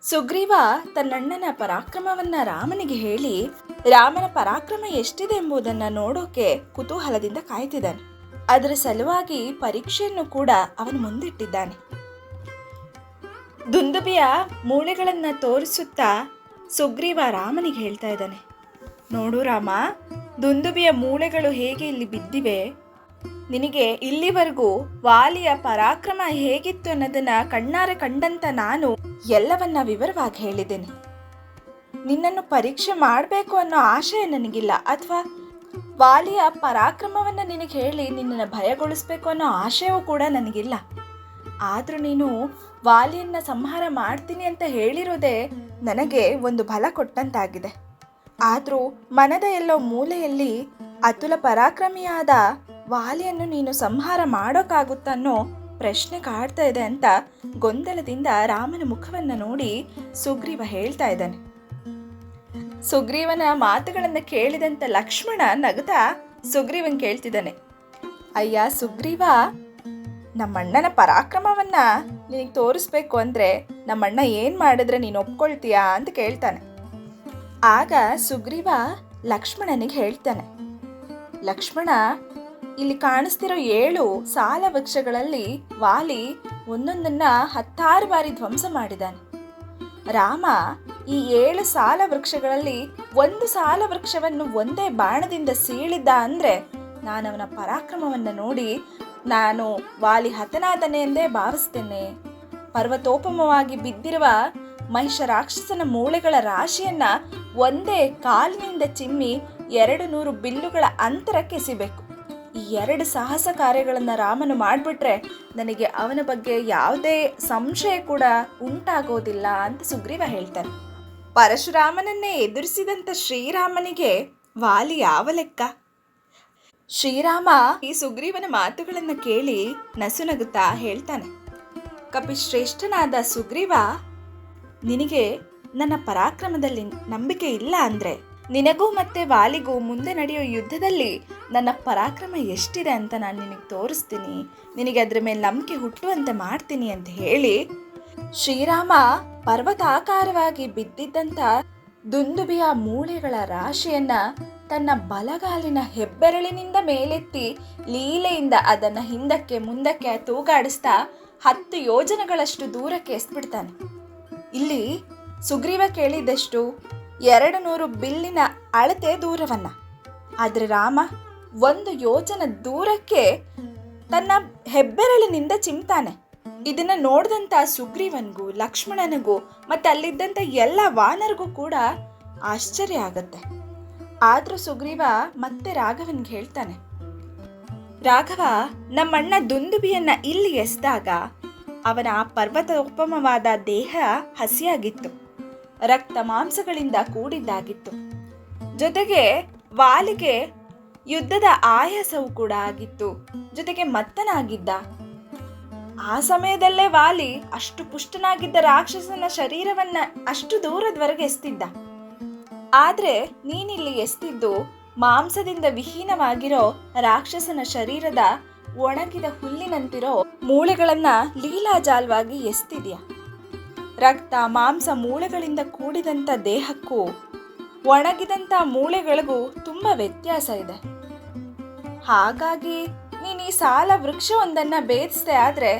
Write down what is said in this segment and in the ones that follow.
ಸುಗ್ರೀವ ತನ್ನಣ್ಣನ ಪರಾಕ್ರಮವನ್ನ ರಾಮನಿಗೆ ಹೇಳಿ ರಾಮನ ಪರಾಕ್ರಮ ಎಷ್ಟಿದೆ ಎಂಬುದನ್ನು ನೋಡೋಕೆ ಕುತೂಹಲದಿಂದ ಕಾಯ್ತಿದ್ದಾನೆ. ಅದರ ಸಲುವಾಗಿ ಪರೀಕ್ಷೆಯನ್ನು ಕೂಡ ಅವನು ಮುಂದಿಟ್ಟಿದ್ದಾನೆ. ದುಂದುಬಿಯ ಮೂಳೆಗಳನ್ನ ತೋರಿಸುತ್ತಾ ಸುಗ್ರೀವ ರಾಮನಿಗೆ ಹೇಳ್ತಾ ಇದ್ದಾನೆ, ನೋಡು ರಾಮ, ದುಂದುಬಿಯ ಮೂಳೆಗಳು ಹೇಗೆ ಇಲ್ಲಿ ಬಿದ್ದಿವೆ. ನಿನಗೆ ಇಲ್ಲಿವರೆಗೂ ವಾಲಿಯ ಪರಾಕ್ರಮ ಹೇಗಿತ್ತು ಅನ್ನೋದನ್ನ ಕಣ್ಣಾರೆ ಕಂಡಂತ ನಾನು ಎಲ್ಲವನ್ನ ವಿವರವಾಗಿ ಹೇಳಿದ್ದೇನೆ. ನಿನ್ನನ್ನು ಪರೀಕ್ಷೆ ಮಾಡಬೇಕು ಅನ್ನೋ ಆಶಯ ನನಗಿಲ್ಲ, ಅಥವಾ ವಾಲಿಯ ಪರಾಕ್ರಮವನ್ನು ನಿನಗೆ ಹೇಳಿ ನಿನ್ನನ್ನು ಭಯಗೊಳಿಸ್ಬೇಕು ಅನ್ನೋ ಆಶಯವೂ ಕೂಡ ನನಗಿಲ್ಲ. ಆದರೂ ನೀನು ವಾಲಿಯನ್ನ ಸಂಹಾರ ಮಾಡ್ತೀನಿ ಅಂತ ಹೇಳಿರೋದೇ ನನಗೆ ಒಂದು ಬಲ ಕೊಟ್ಟಂತಾಗಿದೆ. ಆದರೂ ಮನದ ಎಲ್ಲೋ ಮೂಲೆಯಲ್ಲಿ ಅತುಲ ಪರಾಕ್ರಮಿಯಾದ ವಾಲಿಯನ್ನು ನೀನು ಸಂಹಾರ ಮಾಡೋಕ್ಕಾಗುತ್ತನ್ನೋ ಪ್ರಶ್ನೆ ಕಾಡ್ತಾ ಇದೆ ಅಂತ ಗೊಂದಲದಿಂದ ರಾಮನ ಮುಖವನ್ನು ನೋಡಿ ಸುಗ್ರೀವ ಹೇಳ್ತಾ ಇದ್ದಾನೆ. ಸುಗ್ರೀವನ ಮಾತುಗಳನ್ನು ಕೇಳಿದಂತ ಲಕ್ಷ್ಮಣ ನಗುತ್ತಾ ಸುಗ್ರೀವನ್ ಕೇಳ್ತಿದ್ದಾನೆ, ಅಯ್ಯ ಸುಗ್ರೀವ, ನಮ್ಮಣ್ಣನ ಪರಾಕ್ರಮವನ್ನ ನಿನಗೆ ತೋರಿಸ್ಬೇಕು ಅಂದ್ರೆ ನಮ್ಮಣ್ಣ ಏನ್ ಮಾಡಿದ್ರೆ ನೀನು ಒಪ್ಕೊಳ್ತೀಯಾ ಅಂತ ಕೇಳ್ತಾನೆ. ಆಗ ಸುಗ್ರೀವ ಲಕ್ಷ್ಮಣನಿಗೆ ಹೇಳ್ತಾನೆ, ಲಕ್ಷ್ಮಣ, ಇಲ್ಲಿ ಕಾಣಿಸ್ತಿರೋ 7 ಸಾಲ ವೃಕ್ಷಗಳಲ್ಲಿ ವಾಲಿ ಒಂದೊಂದನ್ನ 10 ಬಾರಿ ಧ್ವಂಸ ಮಾಡಿದ್ದಾನೆ. ರಾಮ ಈ 7 ಸಾಲ ವೃಕ್ಷಗಳಲ್ಲಿ ಒಂದು ಸಾಲ ವೃಕ್ಷವನ್ನು ಒಂದೇ ಬಾಣದಿಂದ ಸೀಳಿದ್ದ ಅಂದ್ರೆ ನಾನವನ ಪರಾಕ್ರಮವನ್ನು ನೋಡಿ ನಾನು ವಾಲಿ ಹತನಾದನೆ ಎಂದೇ ಭಾವಿಸ್ತೇನೆ. ಪರ್ವತೋಪಮವಾಗಿ ಬಿದ್ದಿರುವ ಮಹಿಷ ರಾಕ್ಷಸನ ಮೂಳೆಗಳ ರಾಶಿಯನ್ನ ಒಂದೇ ಕಾಲಿನಿಂದ ಚಿಮ್ಮಿ 200 ಬಿಲ್ಲುಗಳ ಅಂತರಕ್ಕೆ ಎಸಿಬೇಕು. ಈ 2 ಸಾಹಸ ಕಾರ್ಯಗಳನ್ನು ರಾಮನು ಮಾಡಿಬಿಟ್ರೆ ನನಗೆ ಅವನ ಬಗ್ಗೆ ಯಾವುದೇ ಸಂಶಯ ಕೂಡ ಉಂಟಾಗೋದಿಲ್ಲ ಅಂತ ಸುಗ್ರೀವ ಹೇಳ್ತಾನೆ. ಪರಶುರಾಮನನ್ನೇ ಎದುರಿಸಿದಂಥ ಶ್ರೀರಾಮನಿಗೆ ವಾಲಿ ಯಾವ ಲೆಕ್ಕ? ಶ್ರೀರಾಮ ಈ ಸುಗ್ರೀವನ ಮಾತುಗಳನ್ನು ಕೇಳಿ ನಸುನಗುತ್ತಾ ಹೇಳ್ತಾನೆ, ಕಪಿಶ್ರೇಷ್ಠನಾದ ಸುಗ್ರೀವ, ನಿನಗೆ ನನ್ನ ಪರಾಕ್ರಮದಲ್ಲಿ ನಂಬಿಕೆ ಇಲ್ಲ ಅಂದ್ರೆ ನಿನಗೂ ಮತ್ತೆ ವಾಲಿಗೂ ಮುಂದೆ ನಡೆಯೋ ಯುದ್ಧದಲ್ಲಿ ನನ್ನ ಪರಾಕ್ರಮ ಎಷ್ಟಿದೆ ಅಂತ ನಾನು ನಿನಗೆ ತೋರಿಸ್ತೀನಿ, ನಿನಗೆ ಅದ್ರ ಮೇಲೆ ನಂಬಿಕೆ ಹುಟ್ಟುವಂತೆ ಮಾಡ್ತೀನಿ ಅಂತ ಹೇಳಿ ಶ್ರೀರಾಮ ಪರ್ವತಾಕಾರವಾಗಿ ಬಿದ್ದಿದ್ದಂಥ ದುಂದುಬಿಯ ಮೂಳೆಗಳ ರಾಶಿಯನ್ನ ತನ್ನ ಬಲಗಾಲಿನ ಹೆಬ್ಬೆರಳಿನಿಂದ ಮೇಲೆತ್ತಿ ಲೀಲೆಯಿಂದ ಅದನ್ನು ಹಿಂದಕ್ಕೆ ಮುಂದಕ್ಕೆ ತೂಗಾಡಿಸ್ತಾ 10 ಯೋಜನೆಗಳಷ್ಟು ದೂರಕ್ಕೆ ಎಸ್ಬಿಡ್ತಾನೆ. ಇಲ್ಲಿ ಸುಗ್ರೀವ ಕೇಳಿದಷ್ಟು 200 ಬಿಲ್ಲಿನ ಅಳತೆ ದೂರವನ್ನ, ಆದ್ರೆ ರಾಮ 1 ಯೋಜನ ದೂರಕ್ಕೆ ತನ್ನ ಹೆಬ್ಬೆರಳಿನಿಂದ ಚಿಮ್ತಾನೆ. ಇದನ್ನ ನೋಡಿದಂತ ಸುಗ್ರೀವನ್ಗೂ ಲಕ್ಷ್ಮಣನಿಗೂ ಮತ್ತೆ ಅಲ್ಲಿದ್ದಂತ ಎಲ್ಲ ವಾನರಿಗೂ ಕೂಡ ಆಶ್ಚರ್ಯ ಆಗತ್ತೆ. ಆದ್ರೂ ಸುಗ್ರೀವ ಮತ್ತೆ ರಾಘವನ್ಗೆ ಹೇಳ್ತಾನೆ, ರಾಘವ, ನಮ್ಮಣ್ಣ ದುಂದುಬಿಯನ್ನ ಇಲ್ಲಿ ಎಸ್ದಾಗ ಅವನ ಪರ್ವತೋಪಮವಾದ ದೇಹ ಹಸಿಯಾಗಿತ್ತು, ರಕ್ತ ಮಾಂಸಗಳಿಂದ ಕೂಡಿದ್ದಾಗಿತ್ತು. ಜೊತೆಗೆ ವಾಲಿಗೆ ಯುದ್ಧದ ಆಯಾಸವೂ ಕೂಡ ಆಗಿತ್ತು, ಜೊತೆಗೆ ಮತ್ತನಾಗಿದ್ದ. ಆ ಸಮಯದಲ್ಲೇ ವಾಲಿ ಅಷ್ಟು ಪುಷ್ಟನಾಗಿದ್ದ ರಾಕ್ಷಸನ ಶರೀರವನ್ನ ಅಷ್ಟು ದೂರದವರೆಗೆ ಎಸ್ತಿದ್ದ. ಆದ್ರೆ ನೀನಿಲ್ಲಿ ಎಸ್ತಿದ್ದು ಮಾಂಸದಿಂದ ವಿಹೀನವಾಗಿರೋ ರಾಕ್ಷಸನ ಶರೀರದ ಒಣಗಿದ ಹುಲ್ಲಿನಂತಿರೋ ಮೂಳೆಗಳನ್ನ ಲೀಲಾಜಾಲವಾಗಿ ಎಸ್ತಿದ್ಯಾ. ರಕ್ತ ಮಾಂಸ ಮೂಳೆಗಳಿಂದ ಕೂಡಿದಂಥ ದೇಹಕ್ಕೂ ಒಣಗಿದಂಥ ಮೂಳೆಗಳಿಗೂ ತುಂಬ ವ್ಯತ್ಯಾಸ ಇದೆ. ಹಾಗಾಗಿ ನೀನು ಈ ಸಾಲ ವೃಕ್ಷವೊಂದನ್ನು ಭೇದಿಸ್ದೆ ಆದರೆ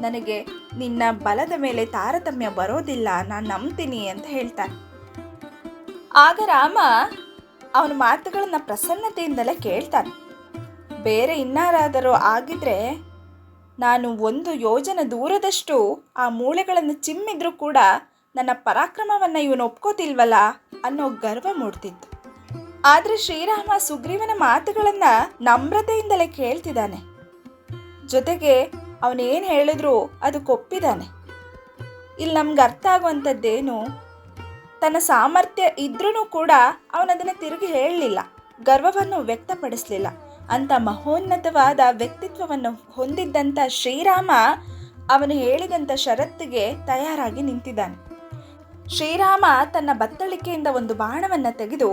ನನಗೆ ನಿನ್ನ ಬಲದ ಮೇಲೆ ತಾರತಮ್ಯ ಬರೋದಿಲ್ಲ, ನಾನು ನಂಬ್ತೀನಿ ಅಂತ ಹೇಳ್ತಾನೆ. ಆಗ ರಾಮ ಅವನ ಮಾತುಗಳನ್ನು ಪ್ರಸನ್ನತೆಯಿಂದಲೇ ಕೇಳ್ತಾನೆ. ಬೇರೆ ಇನ್ನಾರಾದರೂ ಆಗಿದ್ರೆ ನಾನು 1 ಯೋಜನ ದೂರದಷ್ಟು ಆ ಮೂಳೆಗಳನ್ನು ಚಿಮ್ಮಿದ್ರೂ ಕೂಡ ನನ್ನ ಪರಾಕ್ರಮವನ್ನು ಇವನು ಒಪ್ಕೋತಿಲ್ವಲ್ಲ ಅನ್ನೋ ಗರ್ವ ಮೂಡ್ತಿತ್ತು. ಆದರೆ ಶ್ರೀರಾಮ ಸುಗ್ರೀವನ ಮಾತುಗಳನ್ನು ನಮ್ರತೆಯಿಂದಲೇ ಕೇಳ್ತಿದ್ದಾನೆ. ಜೊತೆಗೆ ಅವನೇನು ಹೇಳಿದ್ರು ಅದಕ್ಕೊಪ್ಪಿದ್ದಾನೆ. ಇಲ್ಲಿ ನಮ್ಗೆ ಅರ್ಥ ಆಗುವಂಥದ್ದೇನು, ತನ್ನ ಸಾಮರ್ಥ್ಯ ಇದ್ರೂ ಕೂಡ ಅವನದನ್ನು ತಿರುಗಿ ಹೇಳಲಿಲ್ಲ, ಗರ್ವವನ್ನು ವ್ಯಕ್ತಪಡಿಸಲಿಲ್ಲ. ಅಂತ ಮಹೋನ್ನತವಾದ ವ್ಯಕ್ತಿತ್ವವನ್ನು ಹೊಂದಿದ್ದಂಥ ಶ್ರೀರಾಮ ಅವನು ಹೇಳಿದಂಥ ಷರತ್ತಿಗೆ ತಯಾರಾಗಿ ನಿಂತಿದ್ದಾನೆ. ಶ್ರೀರಾಮ ತನ್ನ ಬತ್ತಳಿಕೆಯಿಂದ ಒಂದು ಬಾಣವನ್ನು ತೆಗೆದು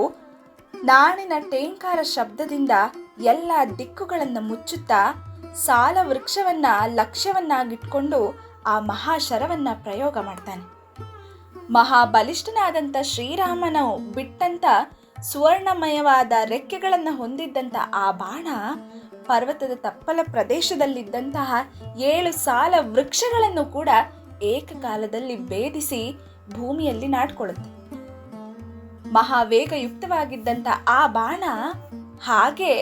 ನಾಣಿನ ಟೇಂಕಾರ ಶಬ್ದದಿಂದ ಎಲ್ಲ ದಿಕ್ಕುಗಳನ್ನು ಮುಚ್ಚುತ್ತಾ ಸಾಲ ವೃಕ್ಷವನ್ನ ಲಕ್ಷ್ಯವನ್ನಾಗಿಟ್ಕೊಂಡು ಆ ಮಹಾಶರವನ್ನ ಪ್ರಯೋಗ ಮಾಡ್ತಾನೆ. ಮಹಾಬಲಿಷ್ಠನಾದಂಥ ಶ್ರೀರಾಮನು ಬಿಟ್ಟಂತ ಸುವರ್ಣಮಯವಾದ ರೆಕ್ಕೆಗಳನ್ನು ಹೊಂದಿದ್ದಂಥ ಆ ಬಾಣ ಪರ್ವತದ ತಪ್ಪಲ ಪ್ರದೇಶದಲ್ಲಿದ್ದಂತಹ 7 ಸಾಲ ವೃಕ್ಷಗಳನ್ನು ಕೂಡ ಏಕಕಾಲದಲ್ಲಿ ಭೇದಿಸಿ ಭೂಮಿಯಲ್ಲಿ ನಾಟ್ಕೊಳ್ಳುತ್ತೆ. ಮಹಾವೇಗಯುಕ್ತವಾಗಿದ್ದಂಥ ಆ ಬಾಣ ಹಾಗೆ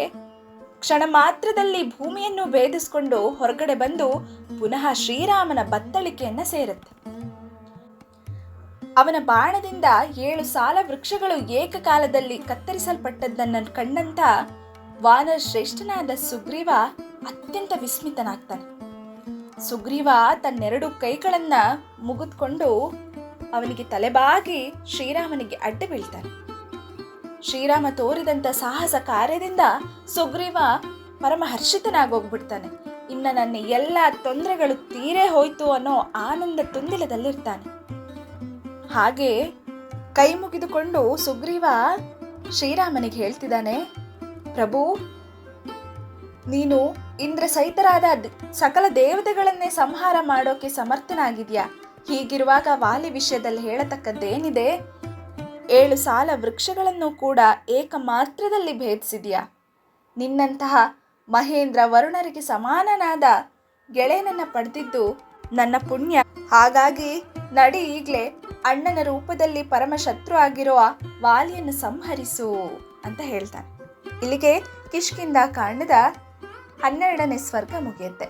ಕ್ಷಣ ಮಾತ್ರದಲ್ಲಿ ಭೂಮಿಯನ್ನು ಭೇದಿಸಿಕೊಂಡು ಹೊರಗಡೆ ಬಂದು ಪುನಃ ಶ್ರೀರಾಮನ ಬತ್ತಳಿಕೆಯನ್ನ ಸೇರುತ್ತೆ. ಅವನ ಬಾಣದಿಂದ 7 ಸಾಲ ವೃಕ್ಷಗಳು ಏಕಕಾಲದಲ್ಲಿ ಕತ್ತರಿಸಲ್ಪಟ್ಟದ್ದನ್ನು ಕಂಡಂತ ವಾನರ ಶ್ರೇಷ್ಠನಾದ ಸುಗ್ರೀವ ಅತ್ಯಂತ ವಿಸ್ಮಿತನಾಗ್ತಾನೆ. ಸುಗ್ರೀವ ತನ್ನೆರಡು ಕೈಗಳನ್ನ ಮುಗಿದುಕೊಂಡು ಅವನಿಗೆ ತಲೆಬಾಗಿ ಶ್ರೀರಾಮನಿಗೆ ಅಡ್ಡ ಬೀಳ್ತಾನೆ. ಶ್ರೀರಾಮ ತೋರಿದಂಥ ಸಾಹಸ ಕಾರ್ಯದಿಂದ ಸುಗ್ರೀವ ಪರಮಹರ್ಷಿತನಾಗೋಗ್ಬಿಡ್ತಾನೆ. ಇನ್ನು ನನ್ನ ಎಲ್ಲ ತೊಂದರೆಗಳು ತೀರೇ ಹೋಯ್ತು ಅನ್ನೋ ಆನಂದ ತುಂದಿಲದಲ್ಲಿರ್ತಾನೆ. ಹಾಗೆ ಕೈ ಮುಗಿದುಕೊಂಡು ಸುಗ್ರೀವ ಶ್ರೀರಾಮನಿಗೆ ಹೇಳ್ತಿದ್ದಾನೆ, ಪ್ರಭು, ನೀನು ಇಂದ್ರ ಸಹಿತರಾದ ಸಕಲ ದೇವತೆಗಳನ್ನೇ ಸಂಹಾರ ಮಾಡೋಕೆ ಸಮರ್ಥನಾಗಿದ್ಯಾ. ಹೀಗಿರುವಾಗ ವಾಲಿ ವಿಷಯದಲ್ಲಿ ಹೇಳತಕ್ಕದ್ದೇನಿದೆ? 7 ಸಾಲ ವೃಕ್ಷಗಳನ್ನು ಕೂಡ ಏಕ ಮಾತ್ರದಲ್ಲಿ ಭೇದಿಸಿದ್ಯಾ. ನಿನ್ನಂತಹ ಮಹೇಂದ್ರ ವರುಣರಿಗೆ ಸಮಾನನಾದ ಗೆಳೆಯನನ್ನ ಪಡೆದಿದ್ದು ನನ್ನ ಪುಣ್ಯ. ಹಾಗಾಗಿ ನಡಿ, ಈಗಲೇ ಅಣ್ಣನ ರೂಪದಲ್ಲಿ ಪರಮಶತ್ರು ಆಗಿರುವ ವಾಲಿಯನ್ನು ಸಂಹರಿಸು ಅಂತ ಹೇಳ್ತಾನೆ. ಇಲ್ಲಿಗೆ ಕಿಷ್ಕಿಂಧ ಕಾಂಡದ 12ನೇ ಸರ್ಗ ಮುಗಿಯುತ್ತೆ.